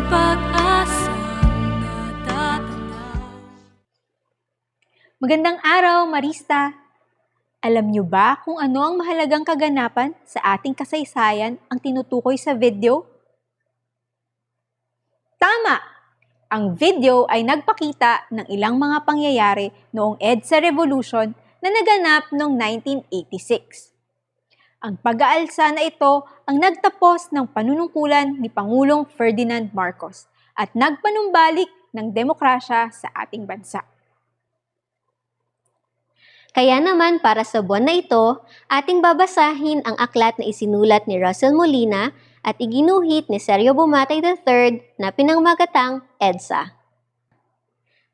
pag-asang natatanaw. Magandang araw, Marista! Alam niyo ba kung ano ang mahalagang kaganapan sa ating kasaysayan ang tinutukoy sa video? Tama! Ang video ay nagpakita ng ilang mga pangyayari noong EDSA Revolution na naganap noong 1986. Ang pag-aalsa na ito ang nagtapos ng panunungkulan ni Pangulong Ferdinand Marcos at nagpanumbalik ng demokrasya sa ating bansa. Kaya naman para sa buwan na ito, ating babasahin ang aklat na isinulat ni Russell Molina at iginuhit ni Sergio Bumatay III na pinangmagatang EDSA.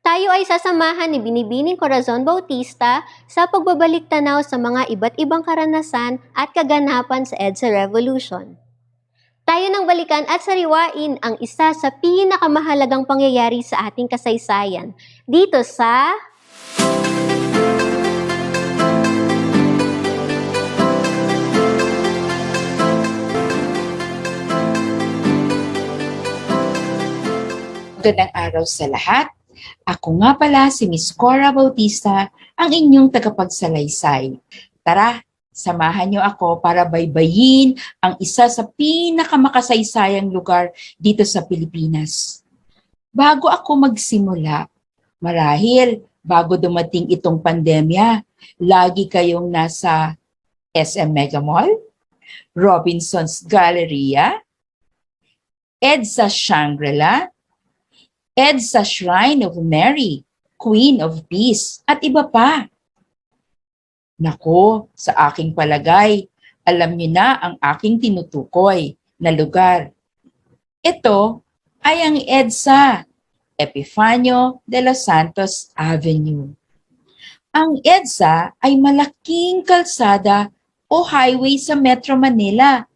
Tayo ay sasamahan ni Binibining Corazon Bautista sa pagbabalik tanaw sa mga iba't ibang karanasan at kaganapan sa EDSA Revolution. Tayo nang balikan at sariwain ang isa sa pinakamahalagang pangyayari sa ating kasaysayan dito sa Magandang araw sa lahat. Ako nga pala si Miss Cora Bautista, ang inyong tagapagsalaysay. Tara, samahan niyo ako para baybayin ang isa sa pinakamakasaysayang lugar dito sa Pilipinas. Bago ako magsimula, marahil bago dumating itong pandemya, lagi kayong nasa SM Mega Mall, Robinson's Galleria, EDSA Shangri-La, EDSA Shrine of Mary, Queen of Peace, at iba pa. Nako, sa aking palagay, alam niyo na ang aking tinutukoy na lugar. Ito ay ang EDSA, Epifanio de los Santos Avenue. Ang EDSA ay malaking kalsada o highway sa Metro Manila.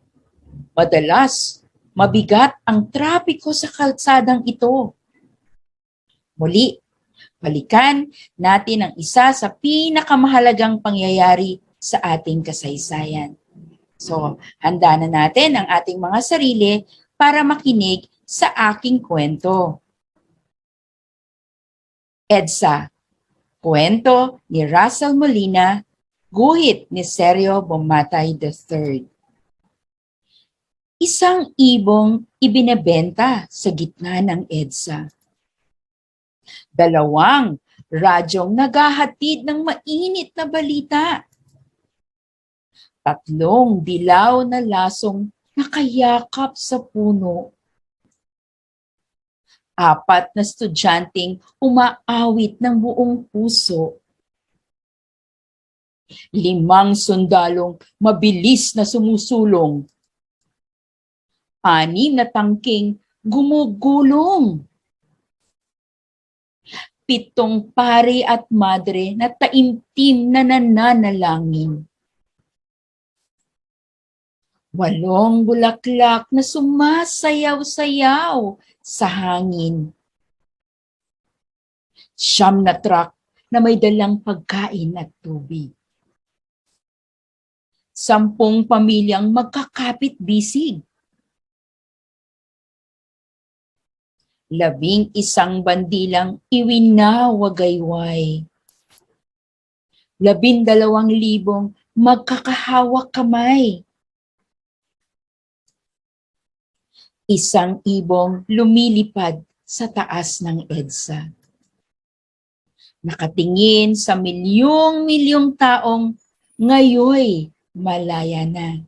Madalas, mabigat ang trapiko sa kalsadang ito. Muli, balikan natin ang isa sa pinakamahalagang pangyayari sa ating kasaysayan. So, handa na natin ang ating mga sarili para makinig sa aking kwento. EDSA, kwento ni Russell Molina, guhit ni Sergio Bumatay III. Isang ibong ibinebenta sa gitna ng EDSA. Dalawang radyong naghahatid ng mainit na balita. Tatlong dilaw na lasong nakayakap sa puno. Apat na estudyanteng umaawit ng buong puso. 5 sundalong mabilis na sumusulong. 6 na tangking gumugulong. 7 pare at madre na taimtim na nananalangin. 8 bulaklak na sumasayaw-sayaw sa hangin. 9 na truck na may dalang pagkain at tubig. 10 pamilyang magkakapit-bisig. 11 bandilang iwinawagayway. 12,000 magkakahawak kamay. 1 ibong lumilipad sa taas ng EDSA. Nakatingin sa milyong-milyong taong ngayoy malaya na.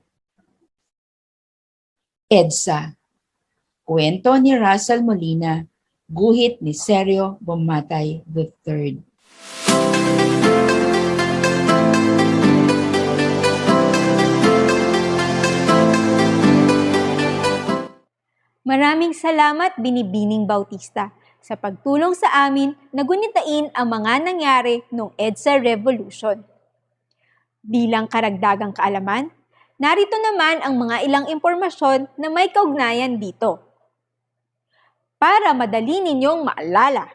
EDSA, kwento ni Russell Molina, guhit ni Sergio Bumatay III. Maraming salamat, Binibining Bautista, sa pagtulong sa amin na gunitain ang mga nangyari noong EDSA Revolution. Bilang karagdagang kaalaman, narito naman ang mga ilang impormasyon na may kaugnayan dito. Para madali ninyong maalala,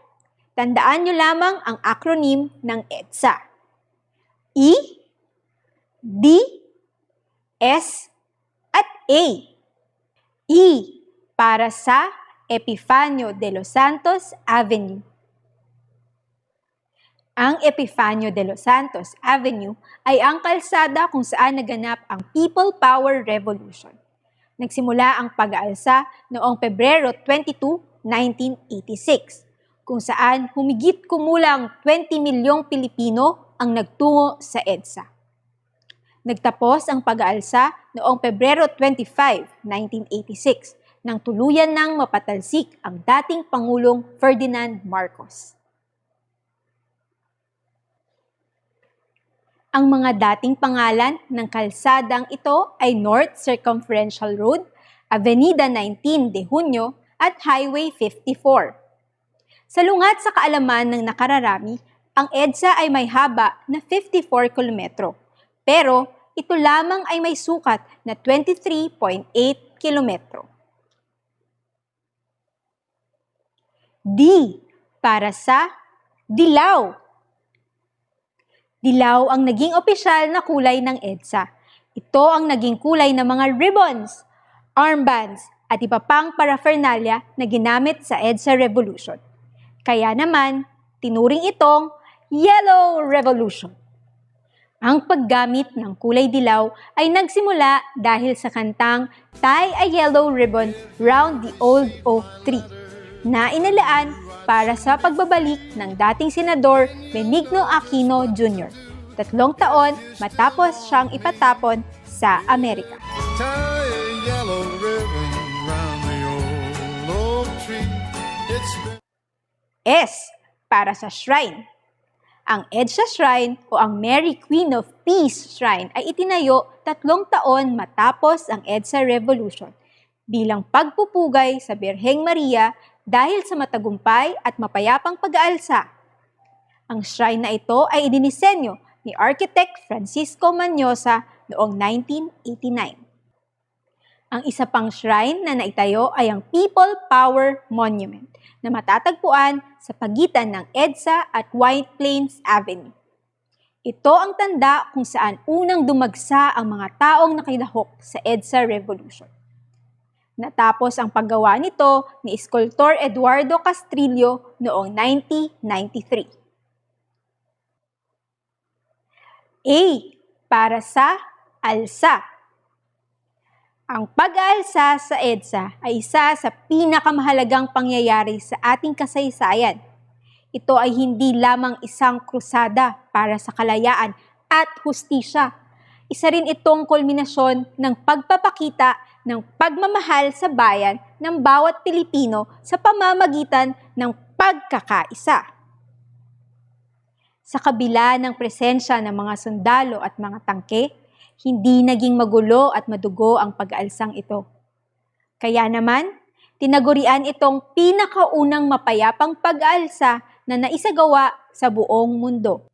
tandaan nyo lamang ang acronym ng EDSA. E, D, S, at A. E para sa Epifanio de los Santos Avenue. Ang Epifanio de los Santos Avenue ay ang kalsada kung saan naganap ang People Power Revolution. Nagsimula ang pag-aalsa noong Pebrero 22, 1986, kung saan humigit kumulang 20 milyong Pilipino ang nagtungo sa EDSA. Nagtapos ang pag-aalsa noong Pebrero 25, 1986, nang tuluyan ng mapatalsik ang dating Pangulong Ferdinand Marcos. Ang mga dating pangalan ng kalsadang ito ay North Circumferential Road, Avenida 19 de Junio at Highway 54. Sa lungat sa kaalaman ng nakararami, ang EDSA ay may haba na 54 kilometro, pero ito lamang ay may sukat na 23.8 kilometro. D para sa dilaw. Dilaw ang naging opisyal na kulay ng EDSA. Ito ang naging kulay ng mga ribbons, armbands, at iba pang paraphernalia na ginamit sa EDSA Revolution. Kaya naman, tinuring itong Yellow Revolution. Ang paggamit ng kulay dilaw ay nagsimula dahil sa kantang Tie a Yellow Ribbon Round the Old Oak Tree na inalaan para sa pagbabalik ng dating Senador Benigno Aquino Jr. 3 taon matapos siyang ipatapon sa Amerika. Tie a yellow ribbon round the old oak tree. S para sa shrine. Ang EDSA Shrine o ang Mary Queen of Peace Shrine ay itinayo 3 taon matapos ang EDSA Revolution bilang pagpupugay sa Birheng Maria dahil sa matagumpay at mapayapang pag-aalsa. Ang shrine na ito ay idinisenyo ni Architect Francisco Manyosa noong 1989. Ang isa pang shrine na naitayo ay ang People Power Monument na matatagpuan sa pagitan ng EDSA at White Plains Avenue. Ito ang tanda kung saan unang dumagsa ang mga taong nakilahok sa EDSA Revolution. Natapos ang paggawa nito ni Eskultor Eduardo Castrillo noong 1993. A para sa alsa. Ang pag-aalsa sa EDSA ay isa sa pinakamahalagang pangyayari sa ating kasaysayan. Ito ay hindi lamang isang krusada para sa kalayaan at hustisya. Isa rin itong kulminasyon ng pagpapakita ng pagmamahal sa bayan ng bawat Pilipino sa pamamagitan ng pagkakaisa. Sa kabila ng presensya ng mga sundalo at mga tangke, hindi naging magulo at madugo ang pag-aalsang ito. Kaya naman, tinagurian itong pinakaunang mapayapang pag-aalsa na naisagawa sa buong mundo.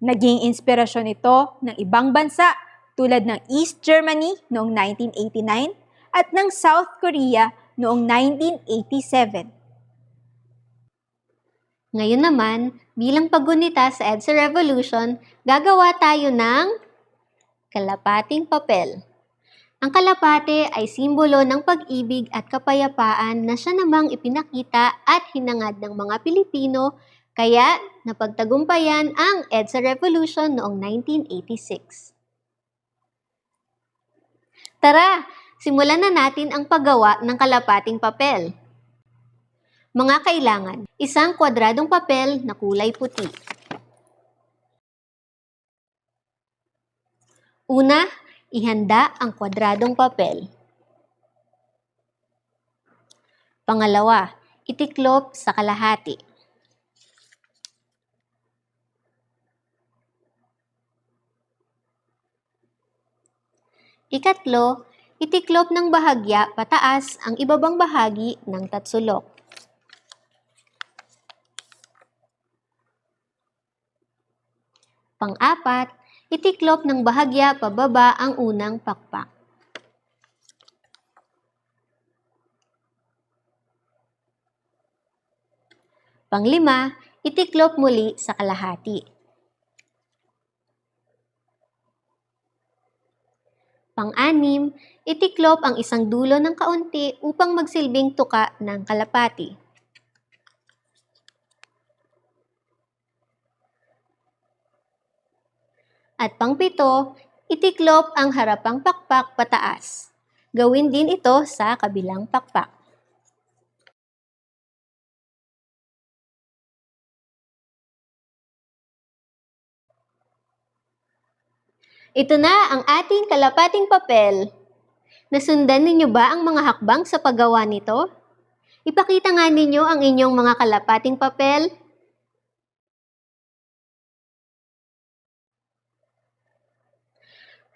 Naging inspirasyon ito ng ibang bansa tulad ng East Germany noong 1989 at ng South Korea noong 1987. Ngayon naman, bilang paggunita sa EDSA Revolution, gagawa tayo ng kalapating papel. Ang kalapate ay simbolo ng pag-ibig at kapayapaan na siya namang ipinakita at hinangad ng mga Pilipino, kaya napagtagumpayan ang EDSA Revolution noong 1986. Tara, simulan na natin ang paggawa ng kalapating papel. Mga kailangan, isang kwadradong papel na kulay puti. Una, ihanda ang kwadradong papel. Pangalawa, itiklop sa kalahati. Ikatlo, itiklop ng bahagya pataas ang ibabang bahagi ng tatsulok. Pang-apat, itiklop ng bahagya pababa ang unang pakpak. Pang-lima, itiklop muli sa kalahati. Pang-anim, itiklop ang isang dulo ng kaunti upang magsilbing tuka ng kalapati. At pang-pito, itiklop ang harapang pakpak pataas. Gawin din ito sa kabilang pakpak. Ito na ang ating kalapating papel. Nasundan ninyo ba ang mga hakbang sa paggawa nito? Ipakita nga ninyo ang inyong mga kalapating papel.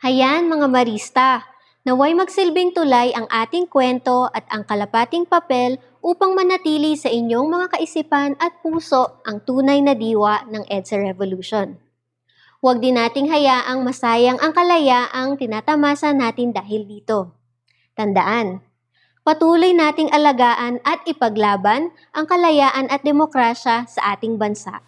Hayan mga marista, naway magsilbing tulay ang ating kwento at ang kalapating papel upang manatili sa inyong mga kaisipan at puso ang tunay na diwa ng EDSA Revolution. Huwag din nating hayaang masayang ang kalayaang tinatamasa natin dahil dito. Tandaan, patuloy nating alagaan at ipaglaban ang kalayaan at demokrasya sa ating bansa.